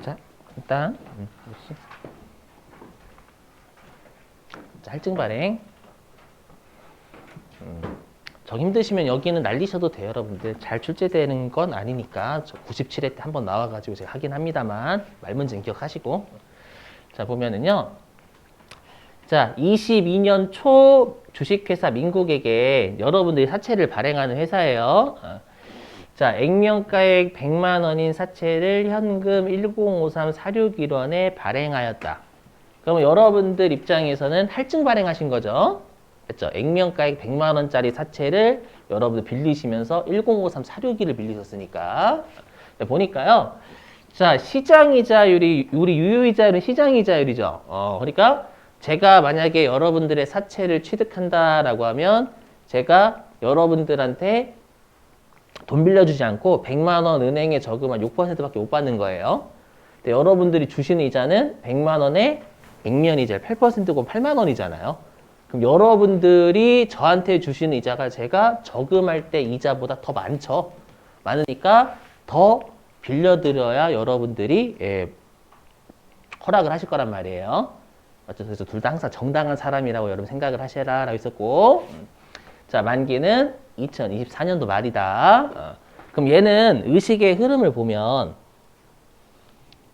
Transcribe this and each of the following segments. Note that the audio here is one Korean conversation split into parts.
자, 일단 자, 할증 발행. 정 힘드시면 여기는 날리셔도 돼요, 여러분들. 잘 출제되는 건 아니니까 97회 때 한번 나와가지고 제가 하긴 합니다만 말문제는 기억하시고. 자, 보면은요. 자, 22년 초 주식회사 민국에게 여러분들이 사채를 발행하는 회사예요. 자, 액면가액 100만 원인 사채를 현금 1053 46일원에 발행하였다. 그러면 여러분들 입장에서는 할증 발행하신 거죠. 그렇죠? 액면가액 100만 원짜리 사채를 여러분들 빌리시면서 1053 46일을 빌리셨으니까. 보니까요. 자, 시장이자율이 우리 유효이자율은 시장이자율이죠. 그러니까 제가 만약에 여러분들의 사채를 취득한다라고 하면 제가 여러분들한테 돈 빌려주지 않고 100만 원 은행에 저금한 6%밖에 못 받는 거예요. 근데 여러분들이 주시는 이자는 100만 원에 액면이자 8%고 8만 원이잖아요. 그럼 여러분들이 저한테 주시는 이자가 제가 저금할 때 이자보다 더 많죠. 많으니까 더 빌려드려야 여러분들이 허락을 하실 거란 말이에요. 맞죠? 그래서 둘 다 항상 정당한 사람이라고 여러분 생각을 하셔라라고 있었고, 자, 만기는 2024년도 말이다. 그럼 얘는 의식의 흐름을 보면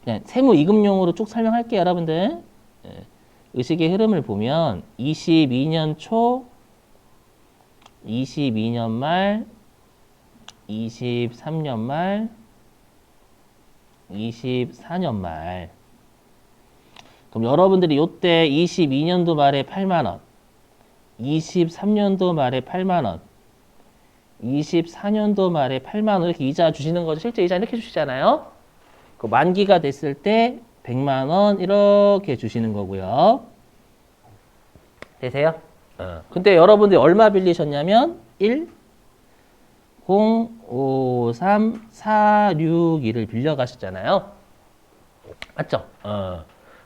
그냥 세무 이금용으로 쭉 설명할게요, 여러분들. 의식의 흐름을 보면 22년 초, 22년 말, 23년 말, 24년 말. 그럼 여러분들이 요때 22년도 말에 8만 원, 23년도 말에 8만 원, 24년도 말에 8만 원 이렇게 이자 주시는 거죠. 실제 이자 이렇게 주시잖아요. 그 만기가 됐을 때 100만 원 이렇게 주시는 거고요. 되세요? 근데 여러분들이 얼마 빌리셨냐면 1, 0, 5, 3, 4, 6, 2를 빌려가셨잖아요. 맞죠?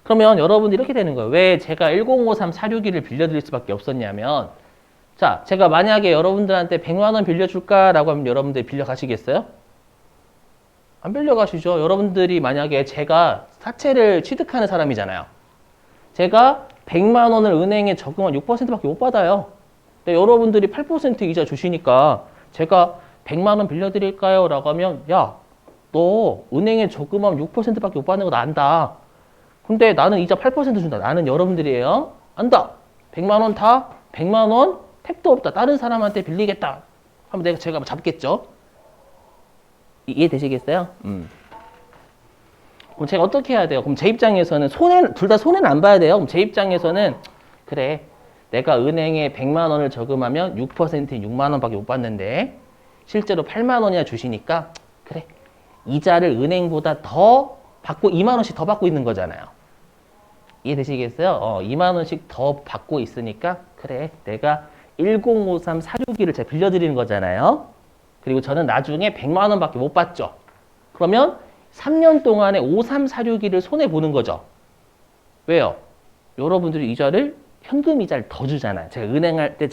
그러면 여러분들이 이렇게 되는 거예요. 왜 제가 1053, 461을 빌려드릴 수밖에 없었냐면 자, 제가 만약에 여러분들한테 100만 원 빌려줄까라고 하면 여러분들이 빌려가시겠어요? 안 빌려가시죠. 여러분들이 만약에 제가 사채를 취득하는 사람이잖아요. 제가 100만 원을 은행에 저금한 6%밖에 못 받아요. 근데 여러분들이 8% 이자 주시니까 제가 100만 원 빌려드릴까요? 라고 하면 야, 너 은행에 저금하면 6%밖에 못 받는 거 나 안다. 근데 나는 이자 8% 준다. 나는 여러분들이에요. 안다. 100만 원 다? 100만 원? 택도 없다. 다른 사람한테 빌리겠다. 하면 제가 잡겠죠. 이해되시겠어요? 그럼 제가 어떻게 해야 돼요? 그럼 제 입장에서는 둘 다 손해는 안 봐야 돼요. 그럼 제 입장에서는 그래. 내가 은행에 100만 원을 저금하면 6%인 6만 원밖에 못 받는데 실제로 8만 원이나 주시니까 그래. 이자를 은행보다 더 받고 2만 원씩 더 받고 있는 거잖아요. 이해되시겠어요? 2만 원씩 더 받고 있으니까 그래. 내가 1053 461을 제가 빌려드리는 거잖아요. 그리고 저는 나중에 100만 원밖에 못 받죠. 그러면 3년 동안에 5346일을 손해보는 거죠. 왜요? 여러분들이 이자를 현금 이자를 더 주잖아요. 제가 은행할 때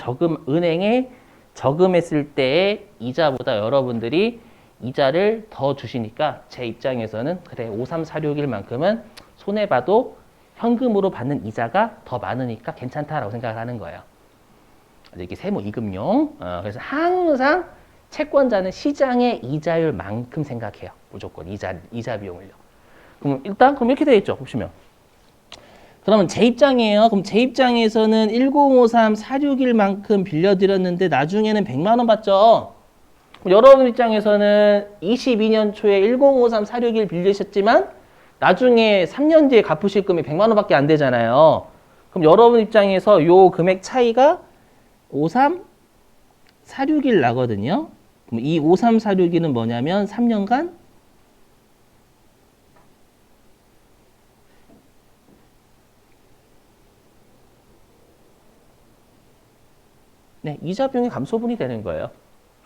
은행에 저금했을 때의 이자보다 여러분들이 이자를 더 주시니까 제 입장에서는 그래 5346일만큼은 손해봐도 현금으로 받는 이자가 더 많으니까 괜찮다라고 생각을 하는 거예요. 이게 세무 이금용. 그래서 항상 채권자는 시장의 이자율만큼 생각해요. 무조건 이자 비용을요. 그럼 그럼 이렇게 되어 있죠. 보시면. 그러면 제 입장이에요. 그럼 제 입장에서는 1053 461만큼 빌려드렸는데 나중에는 100만 원 받죠. 여러분 입장에서는 22년 초에 1053 461 빌리셨지만 나중에 3년 뒤에 갚으실 금이 100만 원밖에 안 되잖아요. 그럼 여러분 입장에서 요 금액 차이가 53 461 나거든요. 그럼 이 53 461은 뭐냐면 3년간 네, 이자 비용의 감소분이 되는 거예요.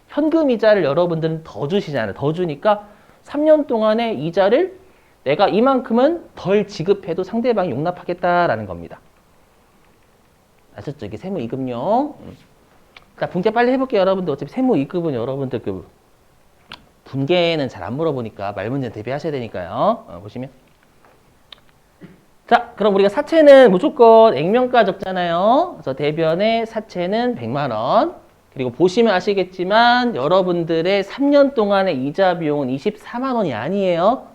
현금 이자를 여러분들은 더 주시잖아요. 더 주니까 3년 동안의 이자를 내가 이만큼은 덜 지급해도 상대방이 용납하겠다라는 겁니다. 아셨죠? 이게 세무 이금용. 자, 분계 빨리 해볼게요, 여러분들. 어차피 세무 이급은 여러분들 분계는 잘 안 물어보니까 말 문제 대비하셔야 되니까요. 보시면. 자, 그럼 우리가 사채는 무조건 액면가 적잖아요. 그래서 대변의 사채는 100만 원. 그리고 보시면 아시겠지만 여러분들의 3년 동안의 이자 비용은 24만 원이 아니에요.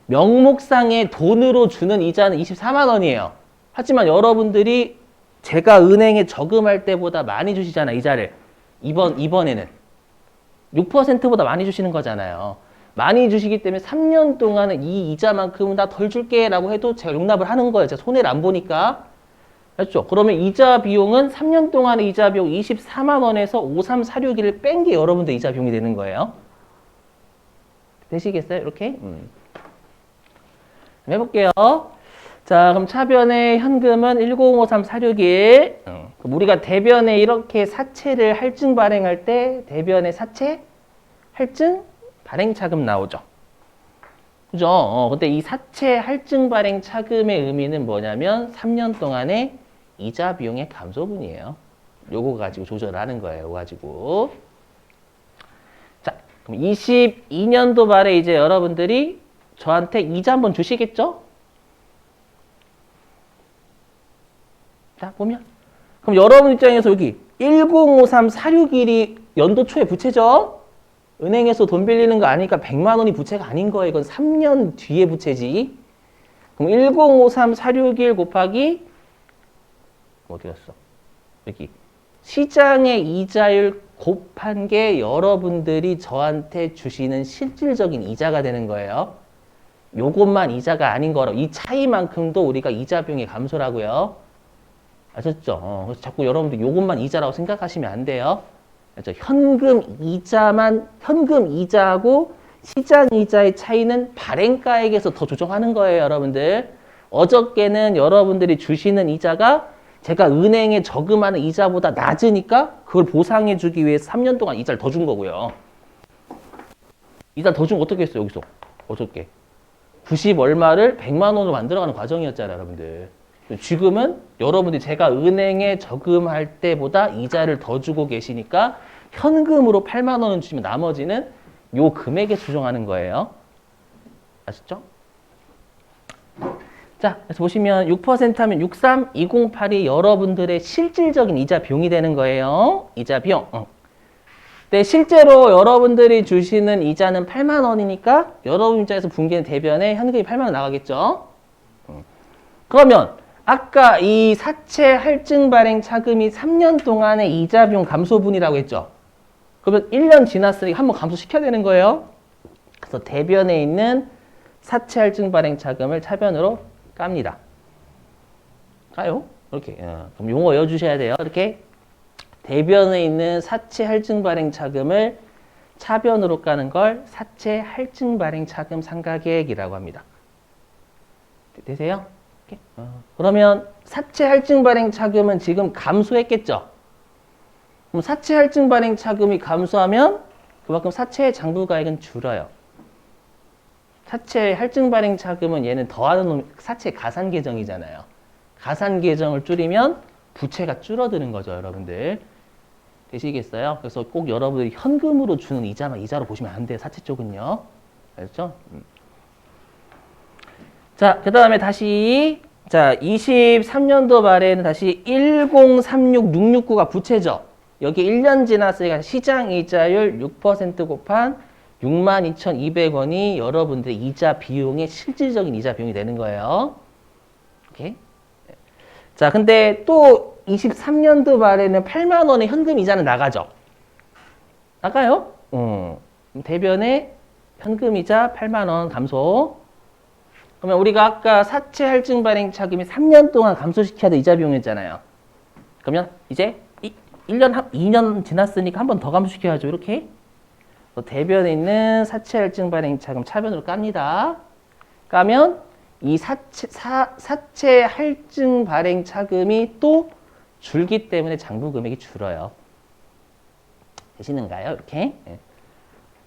명목상의 돈으로 주는 이자는 24만 원이에요. 하지만 여러분들이 제가 은행에 저금할 때보다 많이 주시잖아, 이자를. 이번에는 6%보다 많이 주시는 거잖아요. 많이 주시기 때문에 3년 동안은 이 이자만큼은 다 덜 줄게 라고 해도 제가 용납을 하는 거예요. 제가 손해를 안 보니까. 맞죠? 그러면 이자 비용은 3년 동안의 이자 비용 24만 원에서 5346을 뺀 게 여러분들 이자 비용이 되는 거예요. 되시겠어요? 이렇게? 해볼게요. 자, 그럼 차변의 현금은 105346일. 그럼 우리가 대변에 이렇게 사채를 할증 발행할 때 대변의 사채 할증 발행 차금 나오죠. 그죠? 근데 이 사채 할증 발행 차금의 의미는 뭐냐면 3년 동안의 이자 비용의 감소분이에요. 요거 가지고 조절하는 거예요. 요거 가지고. 자, 그럼 22년도 말에 이제 여러분들이 저한테 이자 한번 주시겠죠? 자, 보면. 그럼 여러분 입장에서 여기 105346일이 연도 초에 부채죠? 은행에서 돈 빌리는 거 아니니까 100만 원이 부채가 아닌 거예요. 이건 3년 뒤에 부채지. 그럼 105346일 곱하기 어디 갔어? 여기 시장의 이자율 곱한 게 여러분들이 저한테 주시는 실질적인 이자가 되는 거예요. 요것만 이자가 아닌 거로 이 차이만큼도 우리가 이자 비용의 감소라고요. 아셨죠? 그래서 자꾸 여러분들 요것만 이자라고 생각하시면 안 돼요. 그렇죠? 현금 이자하고 시장 이자의 차이는 발행가액에서 더 조정하는 거예요, 여러분들. 어저께는 여러분들이 주시는 이자가 제가 은행에 저금하는 이자보다 낮으니까 그걸 보상해 주기 위해서 3년 동안 이자를 더 준 거고요. 이자 더 준 거 어떻게 했어요, 여기서? 어저께. 90 얼마를 100만 원으로 만들어가는 과정이었잖아요, 여러분들. 지금은 여러분들이 제가 은행에 저금할 때보다 이자를 더 주고 계시니까 현금으로 8만 원을 주시면 나머지는 요 금액에 조정하는 거예요. 아시죠? 자, 그래서 보시면 6% 하면 63208이 여러분들의 실질적인 이자 비용이 되는 거예요. 이자 비용. 근데 실제로 여러분들이 주시는 이자는 8만 원이니까 여러분 입장에서 분기는 대변에 현금이 8만 원 나가겠죠? 그러면 아까 이 사채 할증 발행 차금이 3년 동안의 이자 비용 감소분이라고 했죠? 그러면 1년 지났으니까 한번 감소시켜야 되는 거예요. 그래서 대변에 있는 사채 할증 발행 차금을 차변으로 깝니다. 까요? 이렇게. 그럼 용어 외워주셔야 돼요. 이렇게 대변에 있는 사채 할증 발행 차금을 차변으로 까는 걸 사채 할증 발행 차금 상가계획이라고 합니다. 되세요? 그러면 사채 할증 발행 차금은 지금 감소했겠죠? 그럼 사채 할증 발행 차금이 감소하면 그만큼 사채의 장부가액은 줄어요. 사채 할증 발행 차금은 얘는 더하는 놈, 사채 가산 계정이잖아요. 가산 계정을 줄이면 부채가 줄어드는 거죠, 여러분들. 되시겠어요? 그래서 꼭 여러분들이 현금으로 주는 이자만 이자로 보시면 안 돼요, 사채 쪽은요. 알겠죠? 자, 그 다음에 다시, 자, 23년도 말에는 다시 1036669가 부채죠. 여기 1년 지났으니까 시장 이자율 6% 곱한 62,200원이 여러분들의 이자 비용의 실질적인 이자 비용이 되는 거예요. 오케이? 자, 근데 또 23년도 말에는 8만 원의 현금 이자는 나가죠. 나가요? 대변에 현금 이자 8만 원 감소. 그러면 우리가 아까 사채 할증 발행 차금이 3년 동안 감소시켜야 될 이자 비용이었잖아요. 그러면 이제 1년, 2년 지났으니까 한 번 더 감소시켜야죠. 이렇게. 대변에 있는 사채 할증 발행 차금 차변으로 깝니다. 까면 이 사채 할증 발행 차금이 또 줄기 때문에 장부 금액이 줄어요. 되시는가요? 이렇게.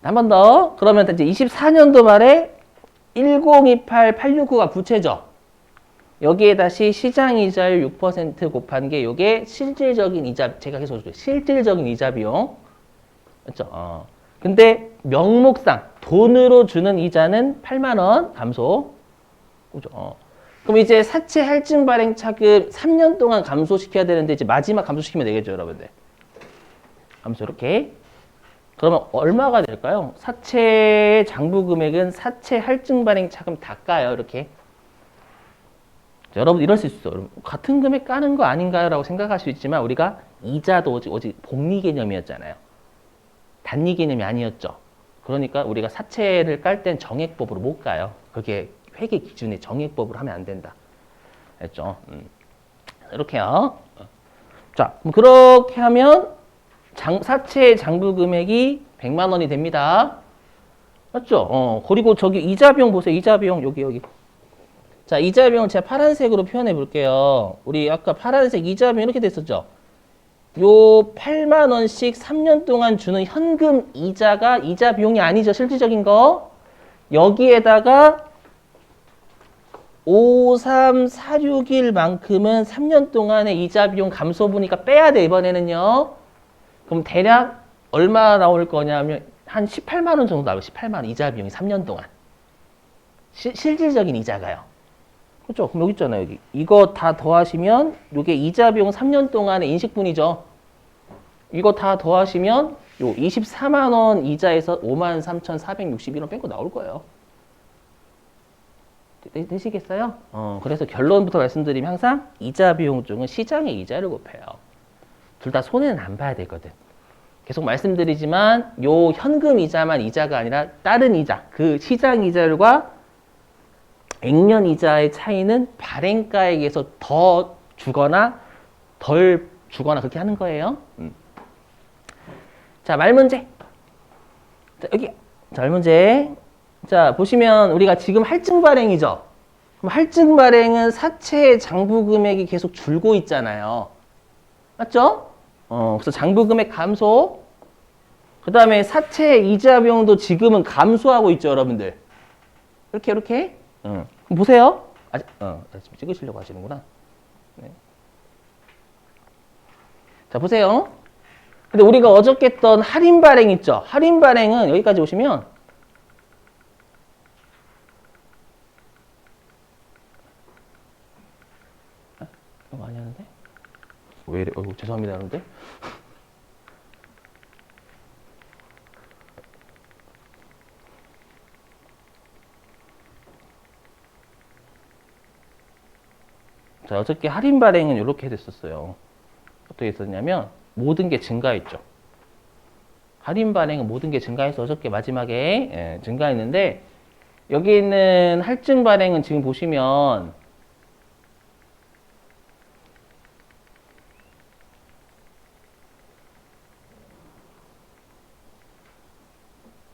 한 번 더. 그러면 이제 24년도 말에 1028869가 부채죠. 여기에 다시 시장 이자율 6% 곱한 게 이게 실질적인 이자, 제가 계속 실질적인 이자 비용. 그렇죠? 근데 명목상 돈으로 주는 이자는 8만 원 감소. 그죠? 그럼 이제 사채 할증 발행 차금 3년 동안 감소시켜야 되는데 이제 마지막 감소시키면 되겠죠, 여러분들. 감소 이렇게. 그러면 얼마가 될까요? 사채 장부 금액은 사채 할증 발행 차금 다 까요, 이렇게. 여러분 이럴 수 있어요. 같은 금액 까는 거 아닌가요? 라고 생각할 수 있지만 우리가 이자도 오직 복리 개념이었잖아요. 단위 개념이 아니었죠. 그러니까 우리가 사채를 깔 땐 정액법으로 못 가요. 그게 회계 기준에 정액법으로 하면 안 된다. 알죠? 이렇게요. 자, 그럼 그렇게 하면 사채 장부 금액이 100만 원이 됩니다. 맞죠? 그리고 저기 이자 비용 보세요. 이자 비용 여기. 자, 이자 비용을 제가 파란색으로 표현해 볼게요. 우리 아까 파란색 이자 비용 이렇게 됐었죠? 요 8만 원씩 3년 동안 주는 현금 이자가 이자 비용이 아니죠. 실질적인 거. 여기에다가 53461만큼은 3년 동안의 이자 비용 감소분이니까 빼야 돼, 이번에는요. 그럼 대략 얼마 나올 거냐면 한 18만 원 정도 나와요. 18만 원 이자 비용이 3년 동안. 실질적인 이자가요. 그렇죠? 그럼 여기 있잖아요, 여기. 이거 다 더하시면 이게 이자 비용 3년 동안의 인식분이죠. 이거 다 더하시면 요 24만 원 이자에서 53,461원 뺀 거 나올 거예요. 되시겠어요? 그래서 결론부터 말씀드리면 항상 이자 비용 중은 시장의 이자를 곱해요. 둘 다 손해는 안 봐야 되거든. 계속 말씀드리지만 요 현금 이자만 이자가 아니라 다른 이자, 그 시장 이자율과 액면 이자의 차이는 발행가액에서 더 주거나 덜 주거나 그렇게 하는 거예요. 자, 말문제. 자, 여기. 자, 말문제. 자, 보시면 우리가 지금 할증 발행이죠. 그럼 할증 발행은 사채 장부 금액이 계속 줄고 있잖아요. 맞죠? 그래서 장부 금액 감소. 그 다음에 사채 이자 비용도 지금은 감소하고 있죠, 여러분들. 이렇게. 보세요. 지금 찍으시려고 하시는구나. 네. 자, 보세요. 근데 우리가 어저께 했던 할인 발행 있죠? 할인 발행은 여기까지 오시면 이거 많이 하는데? 왜 이래? 죄송합니다, 여러분들. 자, 어저께 할인 발행은 이렇게 됐었어요. 어떻게 했었냐면 모든 게 증가했죠. 할인 발행은 모든 게 증가해서 어저께 마지막에 증가했는데 여기 있는 할증 발행은 지금 보시면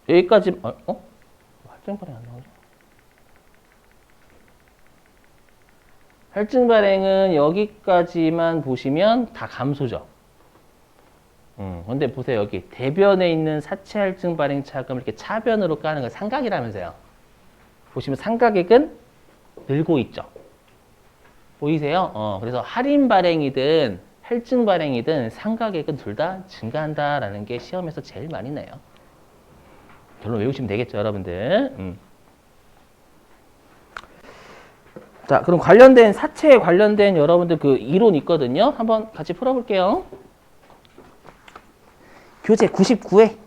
여기까지 할증 발행 안 나오죠? 할증 발행은 여기까지만 보시면 다 감소죠. 근데 보세요. 여기 대변에 있는 사채 할증 발행 차금을 이렇게 차변으로 까는 건 상각이라면서요. 보시면 상각액은 늘고 있죠. 보이세요? 그래서 할인 발행이든 할증 발행이든 상각액은 둘 다 증가한다라는 게 시험에서 제일 많이 내요. 결론 외우시면 되겠죠, 여러분들. 자, 그럼 관련된 사채에 관련된 여러분들 그 이론 있거든요. 한번 같이 풀어볼게요. 교재 99회.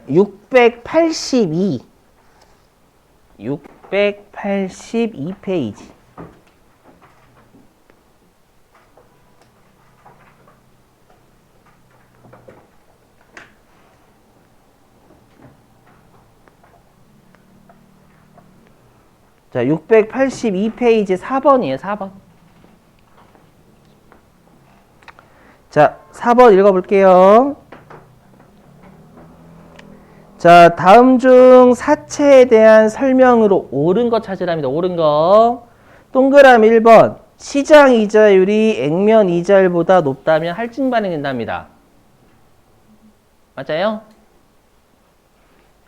682페이지. 자, 682페이지 4번이에요, 4번. 자, 4번 읽어볼게요. 자, 다음 중 사채에 대한 설명으로 옳은 거 찾으랍니다. 옳은 거. 동그라미 1번. 시장 이자율이 액면 이자율보다 높다면 할증 발행된답니다. 맞아요?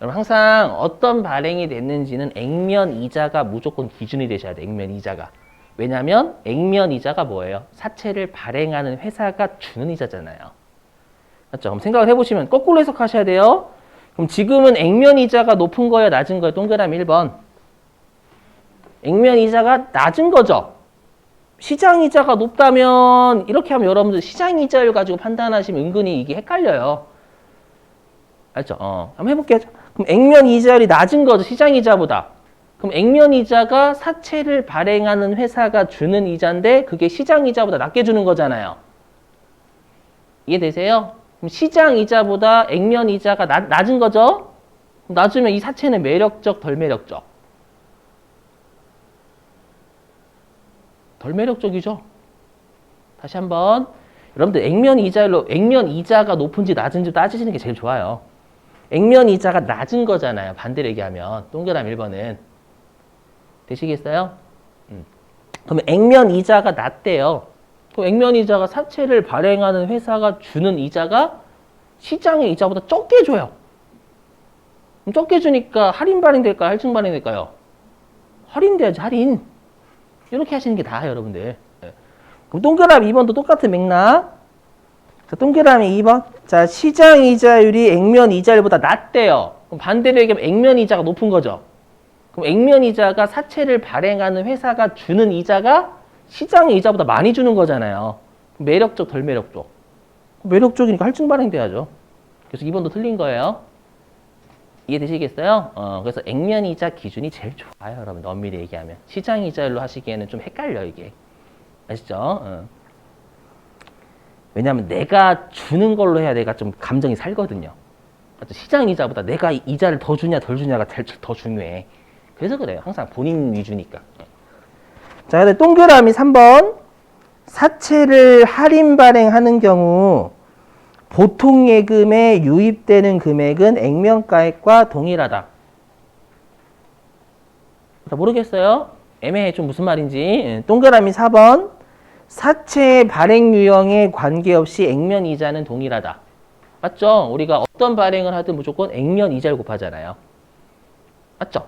여러분 항상 어떤 발행이 됐는지는 액면 이자가 무조건 기준이 되셔야 돼요. 액면 이자가. 왜냐하면 액면 이자가 뭐예요? 사채를 발행하는 회사가 주는 이자잖아요. 맞죠? 그럼 생각을 해보시면 거꾸로 해석하셔야 돼요. 그럼 지금은 액면 이자가 높은 거예요, 낮은 거예요? 동그라미 1번. 액면 이자가 낮은 거죠. 시장 이자가 높다면 이렇게 하면 여러분들 시장 이자율 가지고 판단하시면 은근히 이게 헷갈려요. 알죠? 한번 해볼게요. 그럼 액면 이자율이 낮은 거죠, 시장 이자보다. 그럼 액면 이자가 사채를 발행하는 회사가 주는 이자인데 그게 시장 이자보다 낮게 주는 거잖아요. 이해되세요? 그럼 시장 이자보다 액면 이자가 낮은 거죠? 낮으면 이 사채는 매력적, 덜 매력적? 덜 매력적이죠? 다시 한번. 여러분들 액면 이자율로 액면 이자가 높은지 낮은지 따지시는 게 제일 좋아요. 액면 이자가 낮은 거잖아요. 반대로 얘기하면. 동그라미 1번은. 되시겠어요? 그럼 액면 이자가 낮대요. 그럼 액면 이자가 사채를 발행하는 회사가 주는 이자가 시장의 이자보다 적게 줘요. 그럼 적게 주니까 할인 발행될까요? 할증 발행될까요? 할인돼야지, 할인. 이렇게 하시는 게 다예요, 여러분들. 그럼 동그라미 2번도 똑같은 맥락. 자, 동그라미 2번. 자, 시장 이자율이 액면 이자율보다 낮대요. 그럼 반대로 얘기하면 액면 이자가 높은 거죠. 그럼 액면 이자가 사채를 발행하는 회사가 주는 이자가 시장의 이자보다 많이 주는 거잖아요. 매력적, 덜 매력적? 매력적이니까 할증 발행돼야죠. 그래서 2번도 틀린 거예요. 이해되시겠어요? 그래서 액면 이자 기준이 제일 좋아요, 여러분. 엄밀히 얘기하면. 시장 이자율로 하시기에는 좀 헷갈려, 이게. 아시죠? 왜냐하면 내가 주는 걸로 해야 내가 좀 감정이 살거든요. 시장 이자보다 내가 이자를 더 주냐 덜 주냐가 더 중요해. 그래서 그래요. 항상 본인 위주니까. 자, 근데 동그라미 3번. 사채를 할인 발행하는 경우 보통 예금에 유입되는 금액은 액면가액과 동일하다. 모르겠어요? 애매해. 좀 무슨 말인지. 동그라미 4번. 사채 발행 유형에 관계없이 액면 이자는 동일하다. 맞죠? 우리가 어떤 발행을 하든 무조건 액면 이자를 곱하잖아요. 맞죠?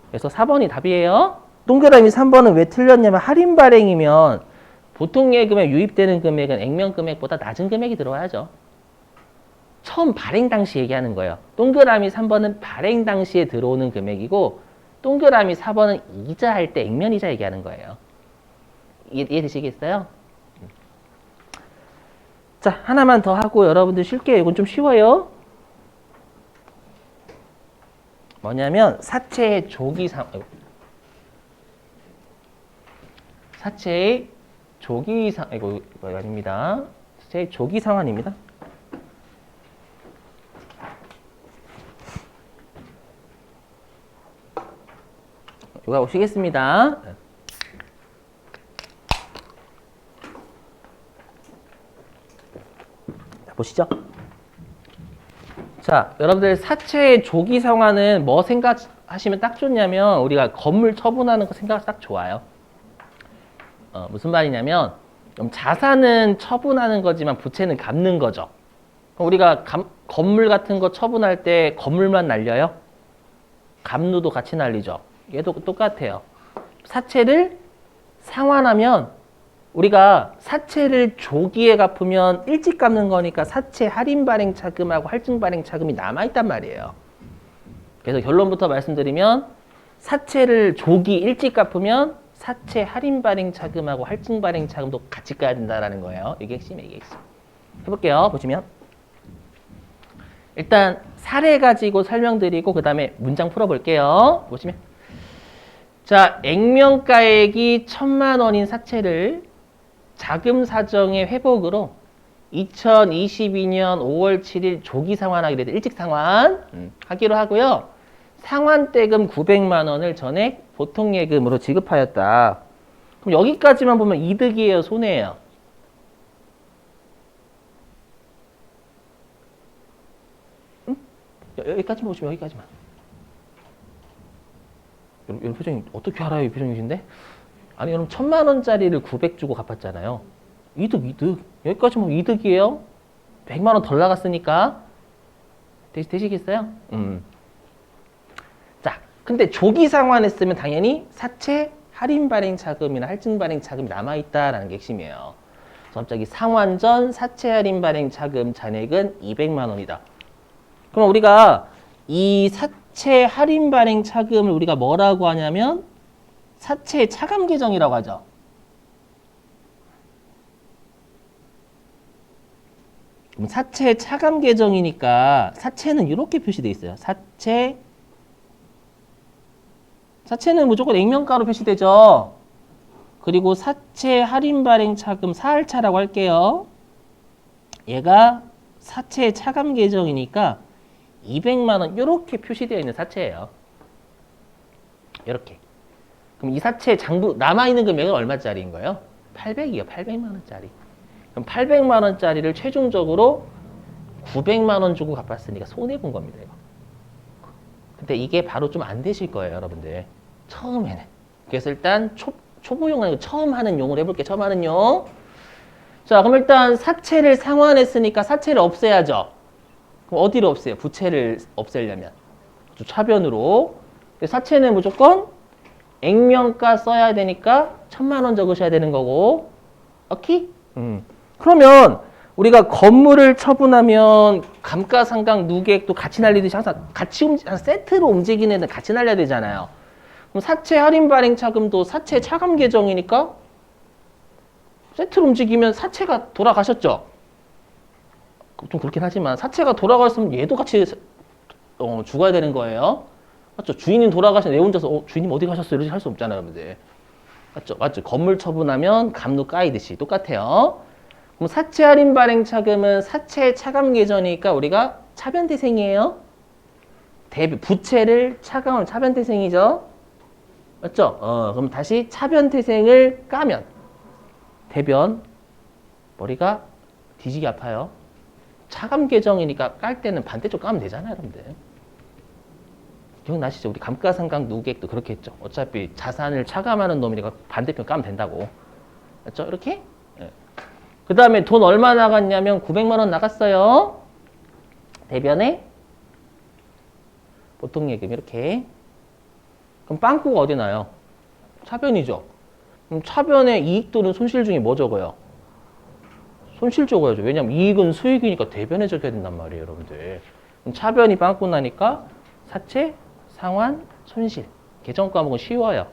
그래서 4번이 답이에요. 동그라미 3번은 왜 틀렸냐면 할인 발행이면 보통 예금에 유입되는 금액은 액면 금액보다 낮은 금액이 들어와야죠. 처음 발행 당시 얘기하는 거예요. 동그라미 3번은 발행 당시에 들어오는 금액이고 동그라미 4번은 이자할 때 액면 이자 얘기하는 거예요. 이해되시겠어요? 자, 하나만 더 하고 여러분들 쉴게요. 이건 좀 쉬워요. 뭐냐면 사채의 조기상 사채의 조기상 이거 아닙니다. 사채의 조기 상환입니다. 이거 하고 쉬겠습니다. 보시죠. 자, 여러분들 사채의 조기 상환은 뭐 생각하시면 딱 좋냐면 우리가 건물 처분하는 거 생각 딱 좋아요. 무슨 말이냐면 자산은 처분하는 거지만 부채는 갚는 거죠. 우리가 건물 같은 거 처분할 때 건물만 날려요? 갑루도 같이 날리죠. 얘도 똑같아요. 사채를 상환하면 우리가 사채를 조기에 갚으면 일찍 갚는 거니까 사채 할인 발행 차금하고 할증 발행 차금이 남아있단 말이에요. 그래서 결론부터 말씀드리면 사채를 조기 일찍 갚으면 사채 할인 발행 차금하고 할증 발행 차금도 같이 가야 된다는 거예요. 이게 핵심이에요. 이게 핵심. 해볼게요. 보시면 일단 사례 가지고 설명드리고 그 다음에 문장 풀어볼게요. 보시면 자, 액면가액이 1,000만 원인 사채를 자금 사정의 회복으로 2022년 5월 7일 조기 상환하기로 해서 일찍 상환 하기로 하고요. 상환대금 900만 원을 전액 보통 예금으로 지급하였다. 그럼 여기까지만 보면 이득이에요, 손해예요? 응? 여기까지만 보시면 여기까지만. 이런 표정이 어떻게 알아요? 이 표정이신데? 아니 여러분 1,000만 원짜리를 900 주고 갚았잖아요. 이득. 여기까지 보면 이득이에요. 100만 원 덜 나갔으니까. 되시겠어요? 자, 근데 조기 상환했으면 당연히 사채 할인 발행 차금이나 할증 발행 차금이 남아있다라는 게 핵심이에요. 그래서 갑자기 상환 전 사채 할인 발행 차금 잔액은 200만 원이다. 그럼 우리가 이 사채 할인 발행 차금을 우리가 뭐라고 하냐면 사채 차감 계정이라고 하죠. 그럼 사채 차감 계정이니까 사채는 이렇게 표시되어 있어요. 사채는 무조건 액면가로 표시되죠. 그리고 사채 할인 발행 차금 사할차라고 할게요. 얘가 사채 차감 계정이니까 200만 원 이렇게 표시되어 있는 사채예요. 이렇게. 그럼 이 사채 장부 남아있는 금액은 얼마짜리인 거예요? 800이요. 800만 원짜리. 그럼 800만 원짜리를 최종적으로 900만 원 주고 갚았으니까 손해본 겁니다. 이거. 근데 이게 바로 좀 안 되실 거예요, 여러분들. 처음에는. 그래서 일단 초보용 아니고 처음 하는 용으로 해볼게요. 처음 하는 용. 자, 그럼 일단 사채를 상환했으니까 사채를 없애야죠. 그럼 어디로 없애요? 부채를 없애려면. 차변으로. 사채는 무조건 액면가 써야 되니까 1000만 원 적으셔야 되는 거고. 오케이? 그러면 우리가 건물을 처분하면 감가상각 누계액도 같이 날리듯이 항상 세트로 움직이는 애들 같이 날려야 되잖아요. 그럼 사채 할인 발행 차금도 사채 차감 계정이니까 세트로 움직이면 사채가 돌아가셨죠. 좀 그렇긴 하지만 사채가 돌아갔으면 얘도 같이 죽어야 되는 거예요. 맞죠? 주인님 돌아가신 내 혼자서 주인님 어디 가셨어요? 이러지 할 수 없잖아요, 여러분들. 맞죠? 맞죠? 건물 처분하면 감루 까이듯이 똑같아요. 그럼 사채 할인 발행 차금은 사채 차감 계정이니까 우리가 차변대생이에요. 부채를 차감하면 차변대생이죠. 맞죠? 그럼 다시 차변대생을 까면 대변 머리가 뒤지게 아파요. 차감 계정이니까 깔 때는 반대쪽 까면 되잖아요, 여러분들. 기억나시죠? 우리 감가상각 누계액도 그렇게 했죠. 어차피 자산을 차감하는 놈이니까 반대편 까면 된다고. 맞죠? 이렇게? 네. 그 다음에 돈 얼마 나갔냐면 900만 원 나갔어요. 대변에 보통 예금 이렇게. 그럼 빵꾸가 어디 나요? 차변이죠. 그럼 차변에 이익 또는 손실 중에 뭐 적어요? 손실 적어야죠. 왜냐면 이익은 수익이니까 대변에 적어야 된단 말이에요, 여러분들. 그럼 차변이 빵꾸 나니까 사채, 상환, 손실. 계정 과목은 쉬워요.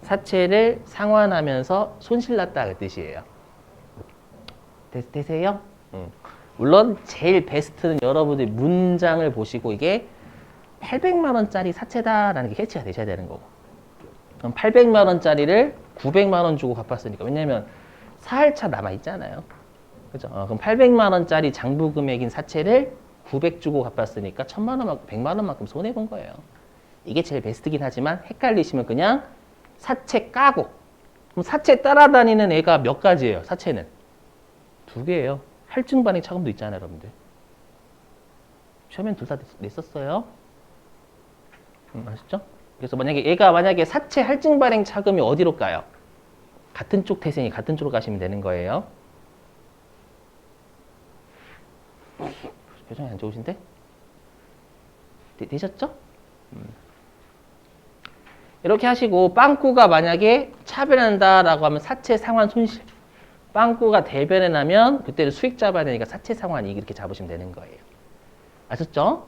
사채를 상환하면서 손실 났다 그 뜻이에요. 되세요? 물론 제일 베스트는 여러분들이 문장을 보시고 이게 800만 원짜리 사채다라는 게 캐치가 되셔야 되는 거고. 그럼 800만 원짜리를 900만 원 주고 갚았으니까. 왜냐면 사할차 남아 있잖아요. 그죠? 그럼 800만 원짜리 장부 금액인 사채를 900 주고 갚았으니까 1000만 원만큼 100만 원만큼 손해 본 거예요. 이게 제일 베스트긴 하지만 헷갈리시면 그냥 사채 까고. 그럼 사채 따라다니는 애가 몇 가지예요? 사채는 2개예요. 할증 발행 차금도 있잖아요, 여러분들. 시험엔 둘 다 냈었어요. 아시죠? 그래서 만약에 사채 할증 발행 차금이 어디로 가요? 같은 쪽 태생이 같은 쪽으로 가시면 되는 거예요. 표정이 안 좋으신데? 되셨죠? 이렇게 하시고 빵꾸가 만약에 차변한다라고 하면 사채 상환 손실. 빵꾸가 대변에 나면 그때는 수익 잡아야 되니까 사채 상환 이익 이렇게 잡으시면 되는 거예요. 아셨죠?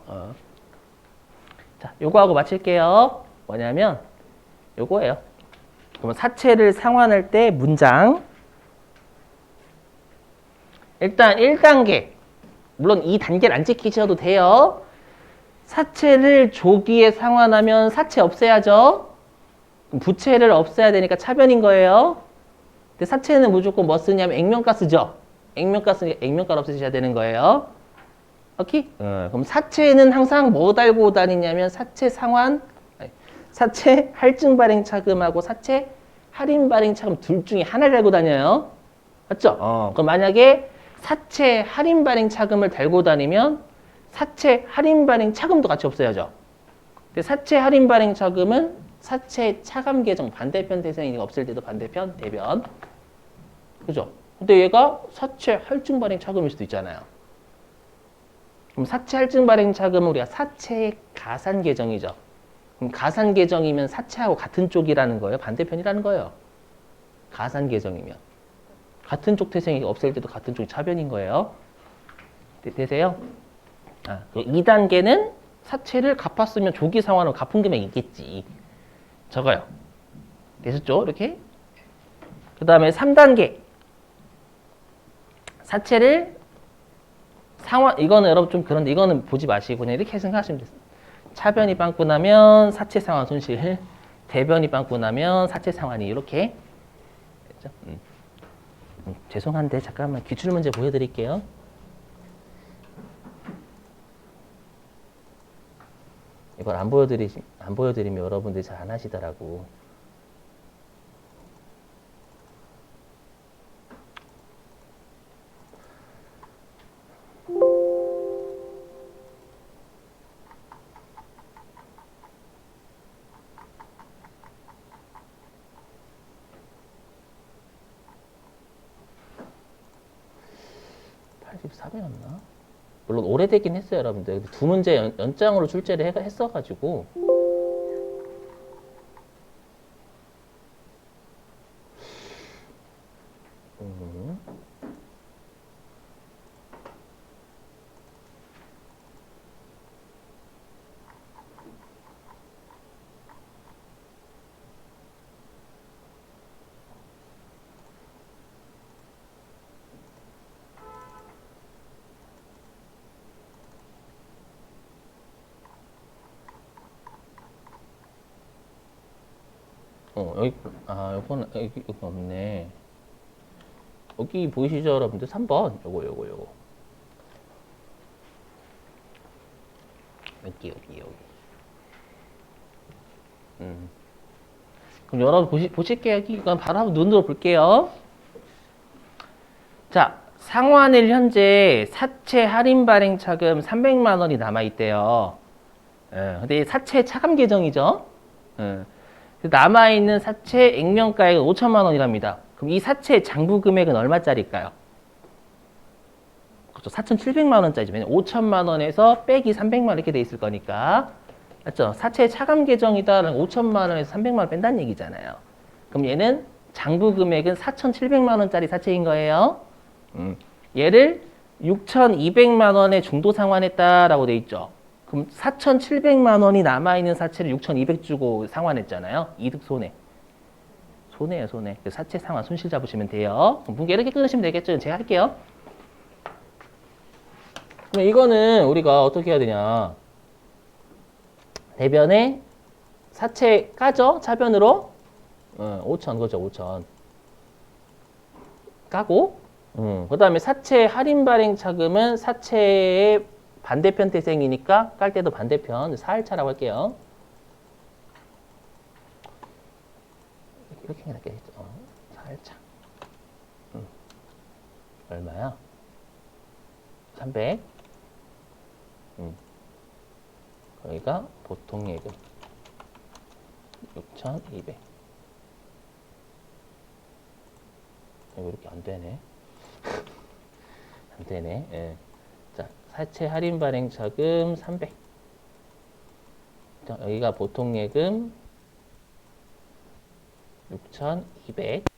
자, 요거하고 마칠게요. 뭐냐면 요거예요. 그러면 사채를 상환할 때 문장. 일단 1단계. 물론 2단계를 안 지키셔도 돼요. 사채를 조기에 상환하면 사채 없애야죠. 부채를 없애야 되니까 차변인 거예요. 근데 사채는 무조건 뭐 쓰냐면 액면가 쓰죠. 액면가 쓰니까 액면가를 없애셔야 되는 거예요. 오케이? 그럼 사채는 항상 뭐 달고 다니냐면 사채 할증 발행 차금하고 사채 할인 발행 차금 둘 중에 하나를 달고 다녀요. 맞죠? 그럼 만약에 사채 할인 발행 차금을 달고 다니면 사채 할인 발행 차금도 같이 없어야죠. 근데 사채 할인 발행 차금은 사채 차감 계정 반대편 대상이니까 없을 때도 반대편 대변. 그죠? 근데 얘가 사채 할증 발행 차금일 수도 있잖아요. 그럼 사채 할증 발행 차금은 우리가 사채 가산 계정이죠. 그럼 가산 계정이면 사채하고 같은 쪽이라는 거예요? 반대편이라는 거예요? 가산 계정이면. 같은 쪽 태생이 없을 때도 같은 쪽이 차변인 거예요. 되세요? 그 2단계는 사채를 갚았으면 조기 상환으로 갚은 금액이 있겠지. 적어요. 되셨죠? 이렇게. 그 다음에 3단계. 사채를 상환, 이거는 여러분 좀 그런데 이거는 보지 마시고 그냥 이렇게 생각하시면 돼요. 차변이 빵꾸 나면 사채 상환 손실, 대변이 빵꾸 나면 사채 상환이 이렇게. 됐죠? 죄송한데 잠깐만 기출문제 보여드릴게요. 이걸 안 보여드리면 여러분들이 잘 안 하시더라고. (84였나) 물론 오래되긴 했어요, 여러분들. 두 문제 연장으로 출제를 했어가지고. 여기, 여기 없네. 여기 보이시죠, 여러분들? 3번. 요거. 여기. 그럼 여러분 보실게요. 여기 이건 바로 한번 눈으로 볼게요. 자, 상환일 현재 사채 할인 발행 차금 300만 원이 남아있대요. 근데 사채 차감 계정이죠. 남아있는 사채 액면가액은 5천만 원이랍니다. 그럼 이 사채 장부 금액은 얼마짜리일까요? 그렇죠. 4,700만 원짜리죠. 왜냐면 5천만 원에서 빼기 300만 원 이렇게 돼 있을 거니까. 맞죠? 사채 차감 계정이다라는 5천만 원에서 300만 원 뺀다는 얘기잖아요. 그럼 얘는 장부 금액은 4,700만 원짜리 사채인 거예요. 얘를 6,200만 원에 중도 상환했다라고 돼 있죠. 그럼 4,700만 원이 남아있는 사채를 6,200 주고 상환했잖아요. 이득 손해. 손해예요, 손해. 사채 상환 손실 잡으시면 돼요. 그럼 문제 이렇게 끊으시면 되겠죠? 제가 할게요. 그럼 이거는 우리가 어떻게 해야 되냐. 대변에 사채 까죠? 차변으로. 5천, 그죠, 5천. 까고. 그 다음에 사채 할인 발행 차금은 사채의 반대편 태생이니까 깔 때도 반대편 4일차라고 할게요. 이렇게 해놨겠죠. 4일차. 얼마야? 300. 여기가 보통 예금 6,200. 이거 이렇게 안 되네. 안 되네. 예. 자, 사채 할인 발행 차금 300. 자, 여기가 보통 예금 6,200.